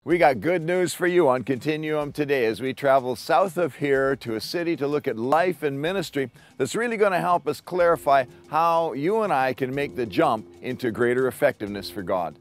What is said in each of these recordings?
We got good news for you on Continuum today as we travel south of here to a city to look at life and ministry that's really going to help us clarify how you and I can make the jump into greater effectiveness for God.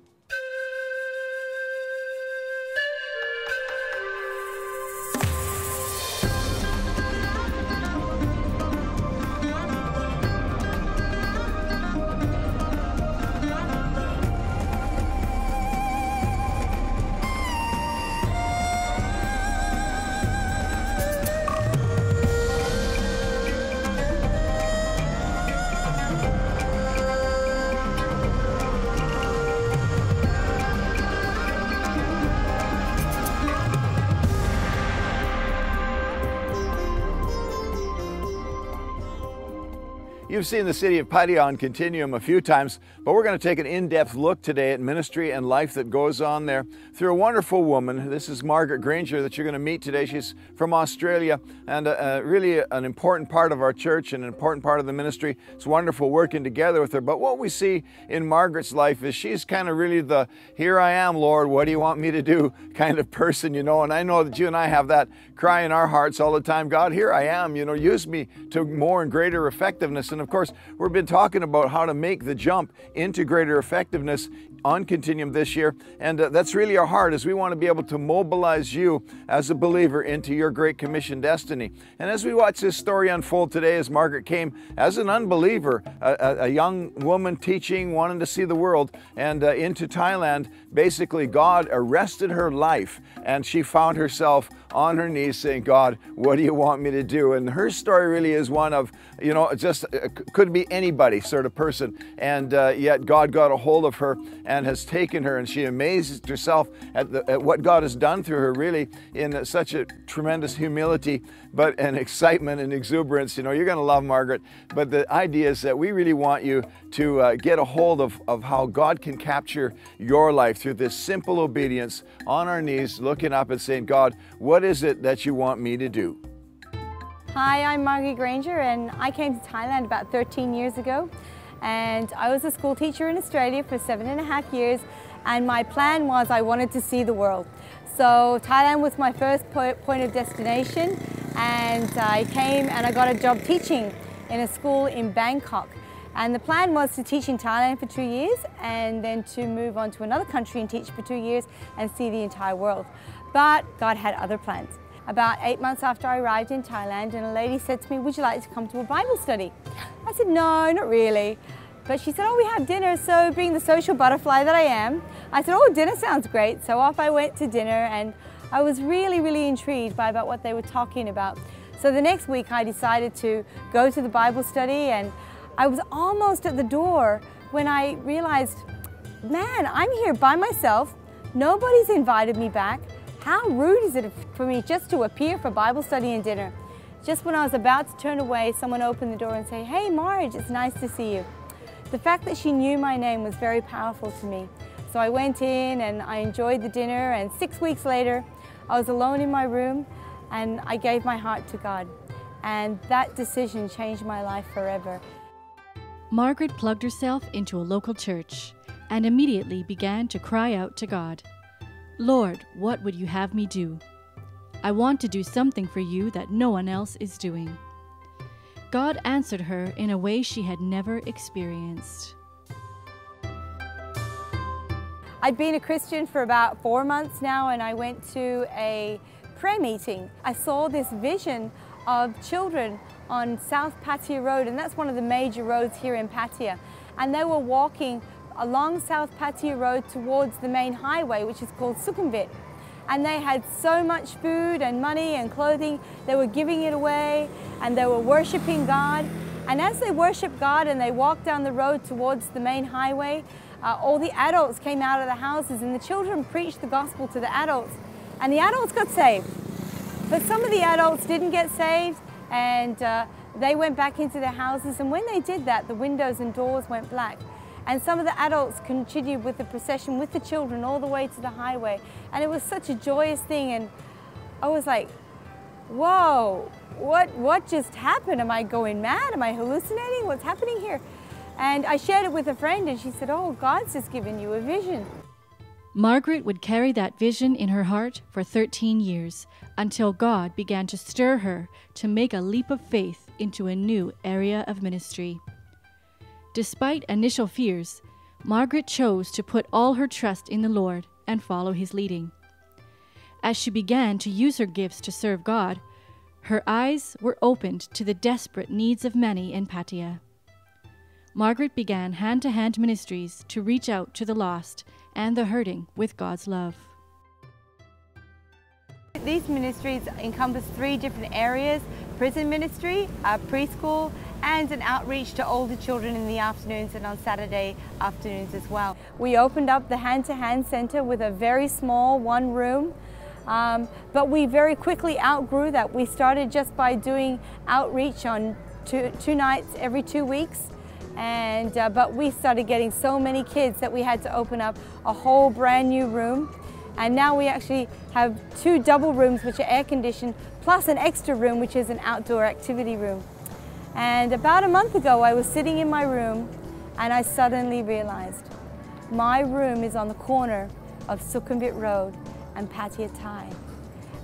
You've seen the city of Pattaya on Continuum a few times, but we're going to take an in-depth look today at ministry and life that goes on there through a wonderful woman. This is Margaret Grainger that you're going to meet today. She's from Australia and really an important part of our church and an important part of the ministry. It's wonderful working together with her. But what we see in Margaret's life is she's kind of really the, here I am, Lord, what do you want me to do kind of person, you know. And I know that you and I have that cry in our hearts all the time. God, here I am, you know, use me to more and greater effectiveness. And of course, we've been talking about how to make the jump into greater effectiveness on Continuum this year. And that's really our heart, is we want to be able to mobilize you as a believer into your Great Commission destiny. And as we watch this story unfold today, as Margaret came as an unbeliever, a young woman teaching, wanting to see the world, and into Thailand, basically God arrested her life and she found herself on her knees saying, God, what do you want me to do? And her story really is one of, you know, just could be anybody sort of person. And yet God got a hold of her and has taken her, and she amazes herself at what God has done through her, really in such a tremendous humility, but an excitement and exuberance. You know, you're going to love Margaret. But the idea is that we really want you to get a hold of how God can capture your life through this simple obedience on our knees, looking up and saying, God, what is it that you want me to do? Hi, I'm Margaret Grainger, and I came to Thailand about 13 years ago. And I was a school teacher in Australia for 7.5 years, and my plan was I wanted to see the world. So Thailand was my first point of destination, and I came and I got a job teaching in a school in Bangkok. And the plan was to teach in Thailand for 2 years and then to move on to another country and teach for 2 years and see the entire world. But God had other plans. About 8 months after I arrived in Thailand, and a lady said to me, would you like to come to a Bible study? I said, no, not really. But she said, oh, we have dinner. So being the social butterfly that I am, I said, oh, dinner sounds great. So off I went to dinner, and I was really intrigued by about what they were talking about. So the next week I decided to go to the Bible study, and I was almost at the door when I realized, man, I'm here by myself. Nobody's invited me back. How rude is it for me just to appear for Bible study and dinner? Just when I was about to turn away, someone opened the door and said, hey, Marge, it's nice to see you. The fact that she knew my name was very powerful to me. So I went in and I enjoyed the dinner, and 6 weeks later, I was alone in my room and I gave my heart to God. And that decision changed my life forever. Margaret plugged herself into a local church and immediately began to cry out to God. Lord, what would you have me do? I want to do something for you that no one else is doing. God answered her in a way she had never experienced. I'd been a Christian for about 4 months now, and I went to a prayer meeting. I saw this vision of children on South Pattaya Road, and that's one of the major roads here in Pattaya. And they were walking along South Pattaya Road towards the main highway, which is called Sukhumvit. And they had so much food and money and clothing, they were giving it away, and they were worshiping God. And as they worshiped God and they walked down the road towards the main highway, all the adults came out of the houses, and the children preached the gospel to the adults, and the adults got saved. But some of the adults didn't get saved, and they went back into their houses, and when they did that, the windows and doors went black. And some of the adults continued with the procession with the children all the way to the highway. And it was such a joyous thing. And I was like, whoa, what just happened? Am I going mad? Am I hallucinating? What's happening here? And I shared it with a friend, and she said, oh, God's just given you a vision. Margaret would carry that vision in her heart for 13 years until God began to stir her to make a leap of faith into a new area of ministry. Despite initial fears, Margaret chose to put all her trust in the Lord and follow His leading. As she began to use her gifts to serve God, her eyes were opened to the desperate needs of many in Pattaya. Margaret began hand-to-hand ministries to reach out to the lost and the hurting with God's love. These ministries encompass 3 different areas: prison ministry, preschool, and an outreach to older children in the afternoons and on Saturday afternoons as well. We opened up the hand-to-hand center with a very small 1 room, but we very quickly outgrew that. We started just by doing outreach on two nights every 2 weeks. But we started getting so many kids that we had to open up a whole brand new room. And now we actually have 2 double rooms which are air conditioned, plus an extra room which is an outdoor activity room. And about a month ago I was sitting in my room and I suddenly realized my room is on the corner of Sukhumvit Road and Pattaya Thai.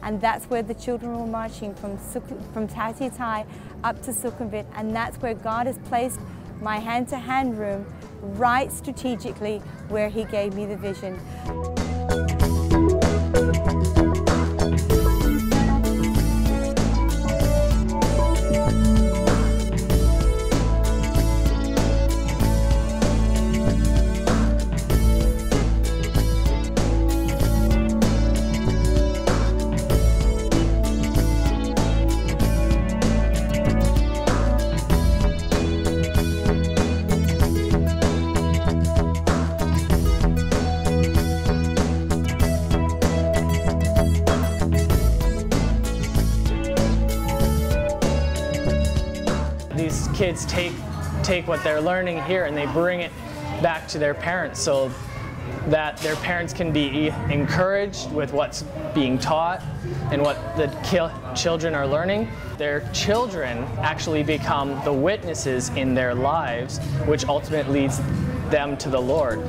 And that's where the children were marching from Pattaya Thai up to Sukhumvit, and that's where God has placed my hand-to-hand room, right strategically where He gave me the vision. These kids take what they're learning here and they bring it back to their parents so that their parents can be encouraged with what's being taught and what the children are learning. Their children actually become the witnesses in their lives, which ultimately leads them to the Lord.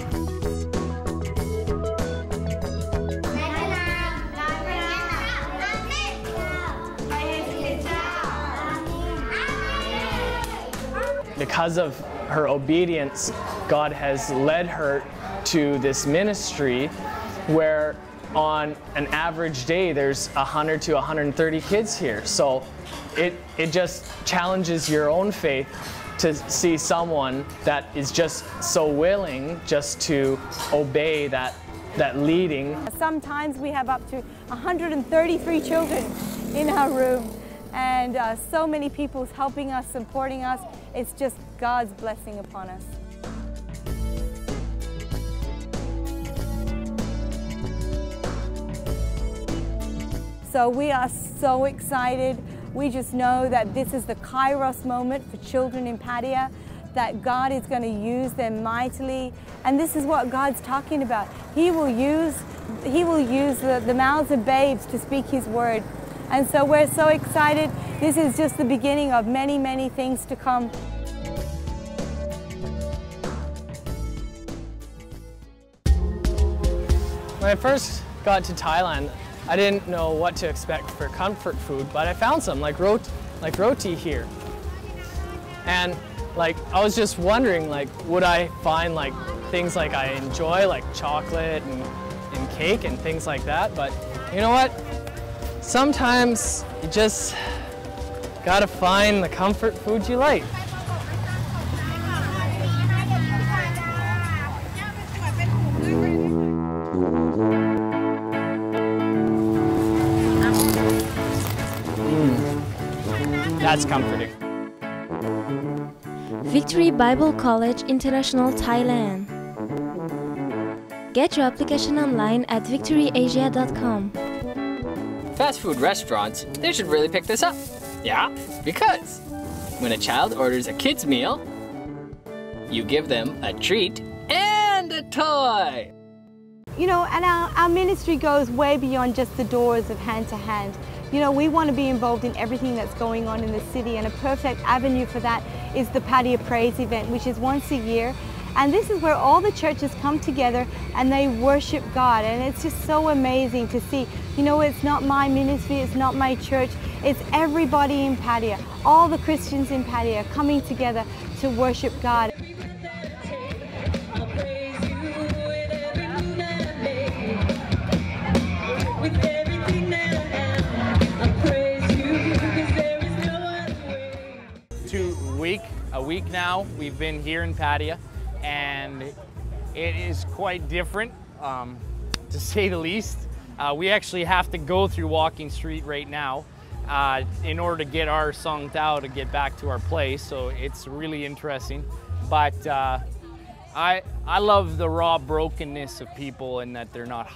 Because of her obedience, God has led her to this ministry where on an average day there's 100 to 130 kids here. So it just challenges your own faith to see someone that is just so willing just to obey that leading. Sometimes we have up to 133 children in our room. And so many people helping us, supporting us. It's just God's blessing upon us. So we are so excited. We just know that this is the Kairos moment for children in Pattaya, that God is going to use them mightily. And this is what God's talking about. He will use the mouths of babes to speak His word. And so we're so excited. This is just the beginning of many, many things to come. When I first got to Thailand, I didn't know what to expect for comfort food, but I found some, like roti here. And I was just wondering, would I find things like I enjoy, like chocolate and cake and things like that? But you know what? Sometimes you just gotta find the comfort food you like. That's comforting. Victory Bible College International Thailand. Get your application online at victoryasia.com. Fast food restaurants, they should really pick this up. Yeah, because when a child orders a kid's meal, you give them a treat and a toy. You know, and our ministry goes way beyond just the doors of hand to hand. You know, we want to be involved in everything that's going on in the city, and a perfect avenue for that is the Pattaya Praise event, which is once a year. And this is where all the churches come together and they worship God. And it's just so amazing to see. You know, it's not my ministry, it's not my church, it's everybody in Pattaya, all the Christians in Pattaya coming together to worship God. A week now we've been here in Pattaya, and it is quite different, to say the least. We actually have to go through Walking Street right now in order to get our Song Tao to get back to our place, so it's really interesting. But I love the raw brokenness of people, and that they're not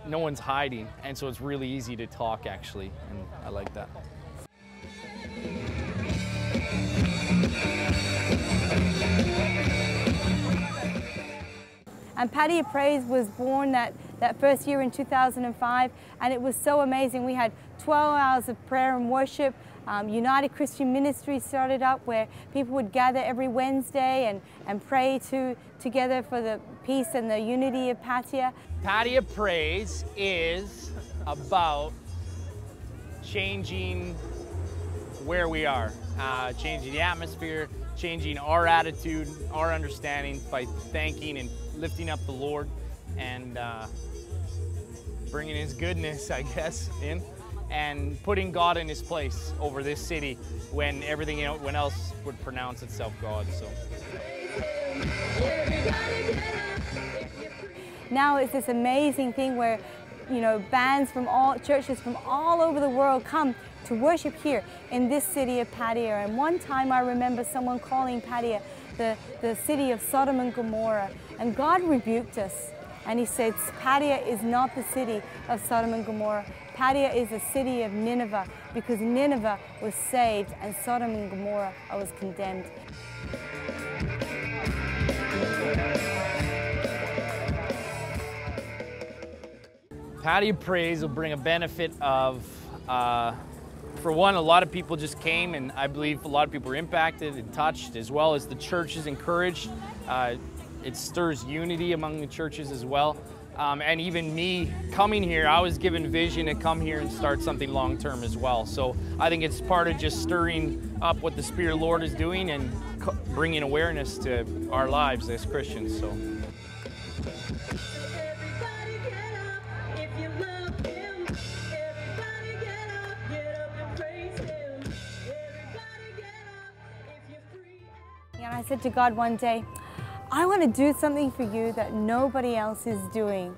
no one's hiding, and so it's really easy to talk actually, and I like that. And Pattaya Praise was born that first year in 2005, and it was so amazing. We had 12 hours of prayer and worship. United Christian Ministry started up, where people would gather every Wednesday and pray together for the peace and the unity of Pattaya. Pattaya Praise is about changing where we are, changing the atmosphere, changing our attitude, our understanding by thanking and lifting up the Lord, and bringing His goodness, I guess, in, and putting God in His place over this city when everything else would pronounce itself God. So now it's this amazing thing where, you know, bands from churches from all over the world come to worship here in this city of Pattaya. And one time I remember someone calling Pattaya the city of Sodom and Gomorrah, and God rebuked us, and He said, Pattaya is not the city of Sodom and Gomorrah. Pattaya is the city of Nineveh, because Nineveh was saved and Sodom and Gomorrah was condemned. Pattaya Praise will bring a benefit of, for one, a lot of people just came, and I believe a lot of people were impacted and touched, as well as the church is encouraged. It stirs unity among the churches as well. And even me coming here, I was given vision to come here and start something long-term as well. So I think it's part of just stirring up what the Spirit of the Lord is doing and bringing awareness to our lives as Christians. So. And I said to God one day, I want to do something for you that nobody else is doing.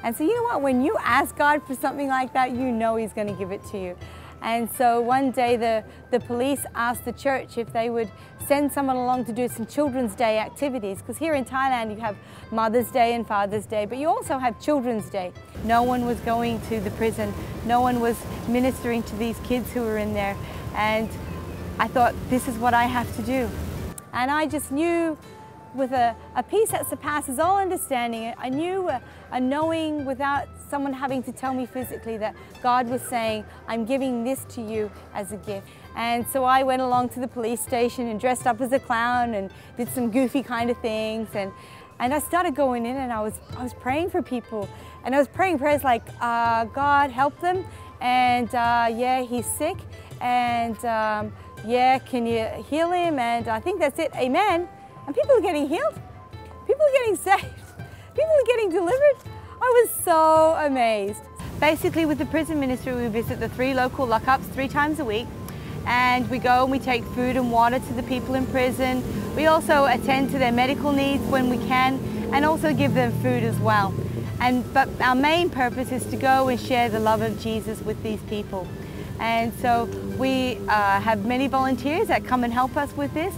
And so you know what, when you ask God for something like that, you know He's going to give it to you. And so one day the police asked the church if they would send someone along to do some Children's Day activities, because here in Thailand you have Mother's Day and Father's Day, but you also have Children's Day. No one was going to the prison, no one was ministering to these kids who were in there, and I thought, this is what I have to do. And I just knew, with a peace that surpasses all understanding, I knew a knowing without someone having to tell me physically that God was saying, I'm giving this to you as a gift. And so I went along to the police station and dressed up as a clown and did some goofy kind of things. And I started going in, and I was praying for people. And I was praying prayers like, God, help them. And yeah, he's sick. And yeah, can you heal him? And I think that's it, amen. And people are getting healed, people are getting saved, people are getting delivered. I was so amazed. Basically with the prison ministry, we visit the 3 local lockups 3 times a week, and we go and we take food and water to the people in prison. We also attend to their medical needs when we can, and also give them food as well. But our main purpose is to go and share the love of Jesus with these people. And so we have many volunteers that come and help us with this.